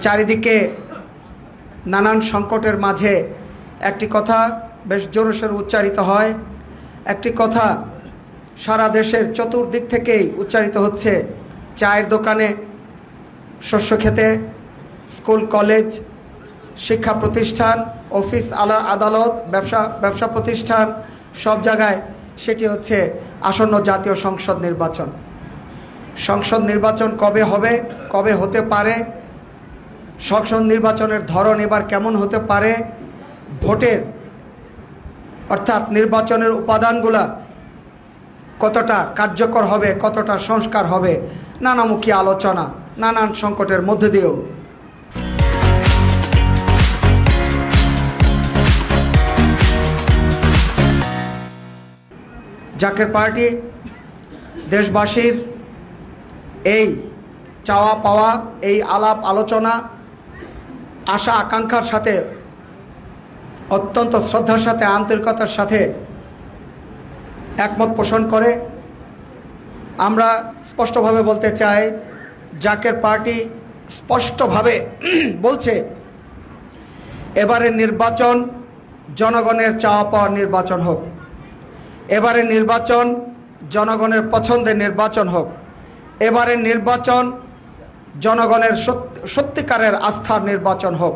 চারিদিকে নানান সংকটের মাঝে একটি কথা বেশ জোরসোরে উচ্চারিত হয়, একটি কথা সারা দেশের চতুর্দিক থেকেই উচ্চারিত হচ্ছে। চায়ের দোকানে, শস্য খেতে, স্কুল কলেজ, শিক্ষা প্রতিষ্ঠান, অফিস আদালত, ব্যবসা প্রতিষ্ঠান, সব জায়গায় সেটি হচ্ছে আসন্ন জাতীয় সংসদ নির্বাচন। সংসদ নির্বাচন কবে হবে, কবে হতে পারে, সংসদ নির্বাচনের ধরন এবার কেমন হতে পারে, ভোটের অর্থাৎ নির্বাচনের উপাদানগুলা কতটা কার্যকর হবে, কতটা সংস্কার হবে, নানামুখী আলোচনা, নানান সংকটের মধ্যে দিয়েও জাকের পার্টি দেশবাসীর এই চাওয়া পাওয়া, এই আলাপ আলোচনা, আশা আকাঙ্ক্ষার সাথে অত্যন্ত শ্রদ্ধার সাথে, আন্তরিকতার সাথে একমত পোষণ করে। আমরা স্পষ্টভাবে বলতে চাই, জাকের পার্টি স্পষ্টভাবে বলছে এবারের নির্বাচন জনগণের চাওয়া পাওয়ার নির্বাচন হোক, এবারের নির্বাচন জনগণের পছন্দের নির্বাচন হোক, এবারের নির্বাচন জনগণের সত্যিকারের আস্থার নির্বাচন হোক।